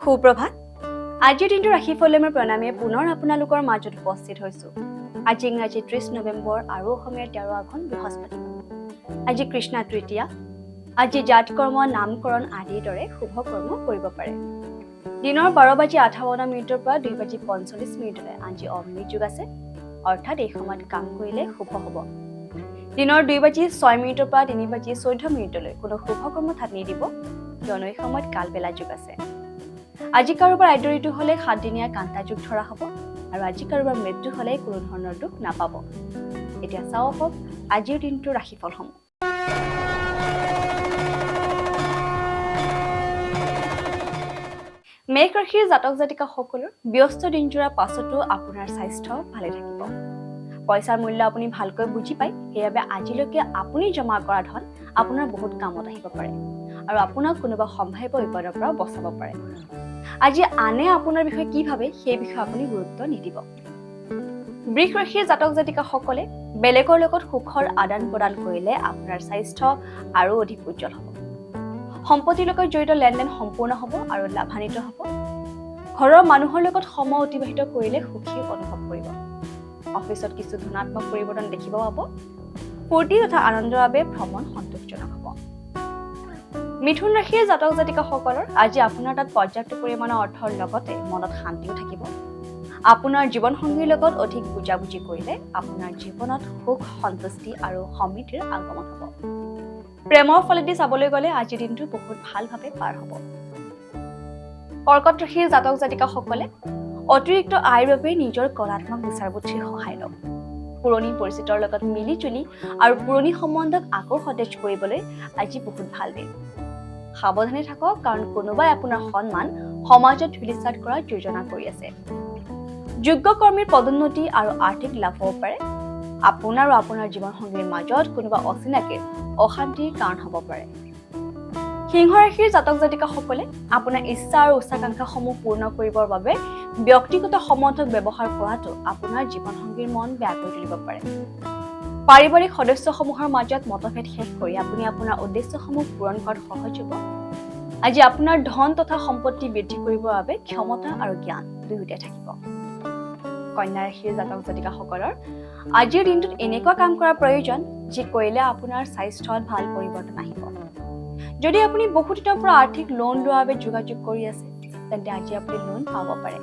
সুপ্ৰভাত আজিৰ দিনটো ৰাখি ফলে মই প্ৰণামে পুনৰ আপোনালোকৰ মাজত উপস্থিত হৈছো আজি ইংৰাজী 30 নৱেম্বৰ আৰু অসমীয়া 13 আঘোণ বৃহস্পতিবাৰ আজি কৃষ্ণ তৃতীয়া আজি জাত কৰ্ম নামকৰণ আদিৰ দৰে শুভ কৰ্ম কৰিব পাৰে দিনৰ 12:58 পৰা 2:45 আজি অমৃত যুগ আছে অৰ্থাৎ এই সময়ত কাম কৰিলে শুভ হ'ব দিনৰ 2:06 পৰা 3:14 কোনো শুভ কৰ্ম হাত নিদিব কিয়নো এই সময়ত কালবেলা যুগ আছে আজি কাৰোবাৰ আইডৰিটো হলে 7 দিনীয়া কান্তা যুগ ধৰা হ'ব আৰু আজি কাৰোবাৰ মৃত্যু হলে কোনো ধৰণৰ দুখ নাপাব এতিয়া চাও হওক আজিৰ দিনটো ৰাখি ফলসমূহ মেঘ ৰাশিৰ জাতক জাতিকাসকলৰ ব্যস্ত দিনজোৰা পাছতো আপোনাৰ স্বাস্থ্য ভালে থাকিব পইচাৰ মূল্য আপুনি ভালকৈ বুজি পায় সেইবাবে আজিলৈকে আপুনি জমা কৰা ধন আপোনাৰ বহুত কামত আহিব পাৰে আৰু আপোনাক কোনোবা সম্ভাৱ্য বিপদৰ পৰা বচাব পাৰে আজি আনে আপোনাৰ বিষয়ে কি ভাবে সেই বিষয়ে আপুনি গুৰুত্ব নিদিব বৃষ ৰাশিৰ জাতক জাতিকাসকলে বেলেগৰ লগত সুখৰ আদান প্ৰদান কৰিলে আপোনাৰ স্বাস্থ্য আৰু অধিক উজ্জ্বল হ'ব সম্পত্তিৰ লগত জড়িত লেনদেন সম্পূৰ্ণ হ'ব আৰু লাভান্বিত হ'ব ঘৰৰ মানুহৰ লগত সময় অতিবাহিত কৰিলে সুখী অনুভৱ কৰিব অফিচত কিছু ধনাত্মক পৰিৱৰ্তন দেখিব পাব ফূৰ্তি তথা আনন্দৰ বাবে ভ্ৰমণ সন্তোষজনক হ'ব মিথুন ৰাশিৰ জাতক জাতিকাসকলৰ আজি আপোনাৰ তাত পৰ্যাপ্ত পৰিমাণৰ অৰ্থৰ লগতে মনত শান্তিও থাকিব আপোনাৰ জীৱন সংগীৰ লগত অধিক বুজাবুজি কৰিলে আপোনাৰ জীৱনত সুখ সন্তুষ্টি আৰু সমৃদ্ধিৰ আগমন হ'ব প্ৰেমৰ ফলেদি চাবলৈ গ'লে আজিৰ দিনটো বহুত ভালভাৱে পাৰ হ'ব কৰ্কট ৰাশিৰ জাতক জাতিকাসকলে অতিৰিক্ত আয়ৰ বাবে নিজৰ কলাত্মক বিচাৰ বুদ্ধিৰ সহায় লওক পুৰণি পৰিচিতৰ লগত মিলি জুলি আৰু পুৰণি সম্বন্ধক আকৌ সতেজ কৰিবলৈ আজি বহুত ভাল দিন সাৱধানে থাকক কাৰণ কোনোবাই আপোনাৰ সন্মান সমাজত ধূলিসাৎ কৰাৰ যোজনা কৰি আছে যোগ্য কৰ্মীৰ পদোন্নতি আৰু আৰ্থিক লাভ হ'ব পাৰে আপোনাৰ আৰু আপোনাৰ জীৱন সংগীৰ মাজত কোনোবা অচিনাকি অশান্তিৰ কাৰণ হ'ব পাৰে সিংহ ৰাশিৰ জাতক জাতিকাসকলে আপোনাৰ ইচ্ছা আৰু উচ্চাকাংক্ষাসমূহ পূৰ্ণ কৰিবৰ বাবে ব্যক্তিগত সম্বন্ধক ব্যৱহাৰ কৰাটো আপোনাৰ জীৱন সংগীৰ মন বেয়া কৰি তুলিব পাৰে পাৰিবাৰিক সদস্যসমূহৰ মাজত মতভেদ শেষ কৰি আপুনি আপোনাৰ উদ্দেশ্যসমূহ পূৰণ কৰাত সহজ হ'ব আজি আপোনাৰ ধন তথা সম্পত্তি বৃদ্ধি কৰিবৰ বাবে ক্ষমতা আৰু জ্ঞান দুয়োটাই থাকিব কন্যা ৰাশিৰ জাতক জাতিকাসকলৰ আজিৰ দিনটোত এনেকুৱা কাম কৰাৰ প্ৰয়োজন যি কৰিলে আপোনাৰ স্বাস্থ্যত ভাল পৰিৱৰ্তন আহিব যদি আপুনি বহুত দিনৰ পৰা আৰ্থিক লোন লোৱাৰ বাবে যোগাযোগ কৰি আছে তেন্তে আজি আপুনি লোন পাব পাৰে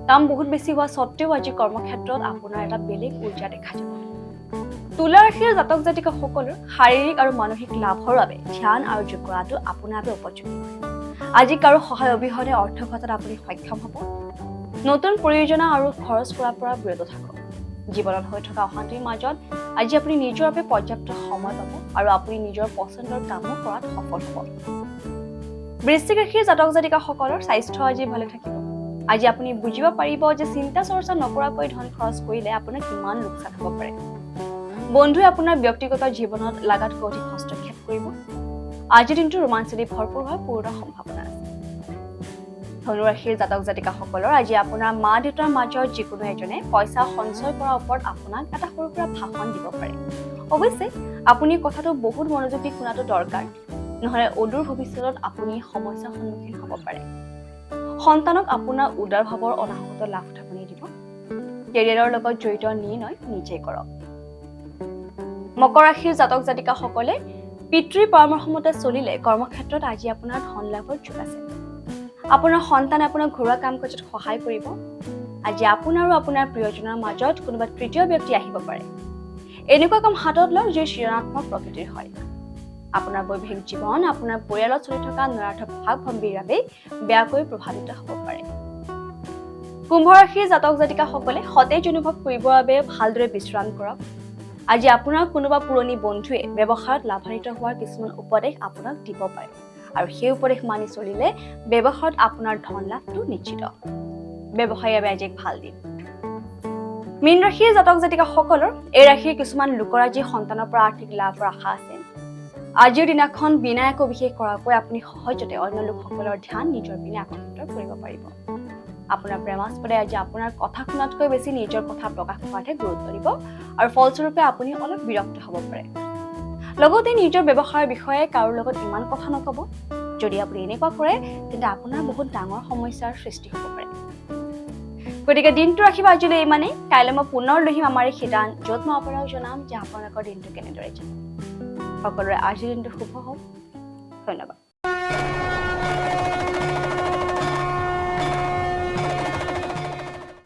কাম বহুত বেছি হোৱা স্বত্তেও আজি কৰ্মক্ষেত্ৰত আপোনাৰ এটা বেলেগ ঊৰ্জা দেখা যাব তুলা ৰাশিৰ জাতক জাতিকাসকলৰ শাৰীৰিক আৰু মানসিক লাভৰ বাবে ধ্যান আৰু যোগ কৰাটো আপোনাৰ বাবে উপযোগী আজি কাৰো সহায় অবিহনে অৰ্থ ঘটাত আপুনি সক্ষম হ'ব নতুন প্ৰয়োজনা আৰু খৰচ কৰাৰ পৰা বিৰত থাকক জীৱনত হৈ থকা অশান্তিৰ মাজত আজি আপুনি নিজৰ বাবে পৰ্যাপ্ত সময় পাব আৰু আপুনি নিজৰ পছন্দৰ কামো কৰাত সফল হ'ব বৃশ্চিক ৰাশিৰ জাতক জাতিকাসকলৰ স্বাস্থ্য আজি ভালে থাকিব আজি আপুনি বুজিব পাৰিব যে চিন্তা চৰ্চা নকৰাকৈ ধন খৰচ কৰিলে আপোনাৰ কিমান লোকচান হ'ব পাৰে বন্ধুৱে আপোনাৰ ব্যক্তিগত জীৱনত লাগাতকৈ অধিক হস্তক্ষেপ কৰিব আজিৰ দিনটো ৰোমাঞ্চেদি ভৰপূৰ হোৱাৰ পূৰ্ণ সম্ভাৱনা আছে ধনু ৰাশিৰ জাতক জাতিকাসকলৰ আজি আপোনাৰ মা দেউতাৰ মাজত যিকোনো এজনে পইচা সঞ্চয় কৰাৰ ওপৰত আপোনাক এটা সৰু সুৰা ভাষণ দিব পাৰে অৱশ্যে আপুনি কথাটো বহুত মনোযোগ দি শুনাটো দৰকাৰ নহলে অদূৰ ভৱিষ্যতত আপুনি সমস্যাৰ সন্মুখীন হ'ব পাৰে সন্তানক আপোনাৰ উদাৰ ভাৱৰ অনাহত লাভ উঠাবনি দিব কেৰিয়াৰৰ লগত জড়িত নিৰ্ণয় নিজে কৰক মকৰ ৰাশিৰ জাতক জাতিকাসকলে পিতৃৰ পৰামৰ্শমতে চলিলে কৰ্মক্ষেত্ৰত আজি আপোনাৰ ধন লাভৰ যোগ আছে আপোনাৰ সন্তানে আপোনাৰ ঘৰুৱা কাম কাজত সহায় কৰিব আজি আপোনাৰ আৰু আপোনাৰ প্ৰিয়জনৰ মাজত কোনোবা তৃতীয় ব্যক্তি আহিব পাৰে এনেকুৱা কাম হাতত লওক যি সৃজনাত্মক প্ৰকৃতিৰ হয় আপোনাৰ বৈবাহিক জীৱন আপোনাৰ পৰিয়ালত চলি থকা নৰাৰ্থক ভাৱ ভংগীৰ বাবে বেয়াকৈ প্ৰভাৱিত হ'ব পাৰে কুম্ভ ৰাশিৰ জাতক জাতিকাসকলে সতেজ অনুভৱ কৰিবৰ বাবে ভালদৰে বিশ্ৰাম কৰক আজি আপোনাৰ কোনোবা পুৰণি বন্ধুৱে ব্যৱসায়ত লাভান্বিত হোৱাৰ কিছুমান উপদেশ আপোনাক দিব পাৰে আৰু সেই উপদেশ মানি চলিলে ব্যৱসায়ত আপোনাৰ ধন লাভটো নিশ্চিত ব্যৱসায়ৰ বাবে আজি ভাল দিন মীন ৰাশিৰ জাতক জাতিকাসকলৰ এই ৰাশিৰ কিছুমান লোকৰ আজি সন্তানৰ পৰা আৰ্থিক লাভৰ আশা আছে আজিৰ দিনাখন বিনা একো বিশেষ কৰাকৈ আপুনি সহজতে অন্য লোকসকলৰ ধ্যান নিজৰ পিনে আকৰ্ষিত কৰিব পাৰিব আপোনাৰ প্ৰেমাস্পদে আজি আপোনাৰ কথা শুনাতকৈ বেছি নিজৰ কথা প্ৰকাশ কৰাতহে গুৰুত্ব দিব আৰু ফলস্বৰূপে আপুনি অলপ বিৰক্ত হ'ব পাৰে লগতে নিজৰ ব্যৱসায়ৰ বিষয়ে কাৰো লগত ইমান কথা নকব যদি আপুনি এনেকুৱা কৰে তেন্তে আপোনাৰ বহুত ডাঙৰ সমস্যাৰ সৃষ্টি হ'ব পাৰে গতিকে দিনটো ৰাখিব আজিলৈ ইমানেই কাইলৈ মই পুনৰ লৈ আহিম আমাৰ এই শিতান য'ত মই আপোনাক জনাম যে আপোনালোকৰ দিনটো কেনেদৰে যাব সকলোৰে আজিৰ দিনটো শুভ হওক ধন্যবাদ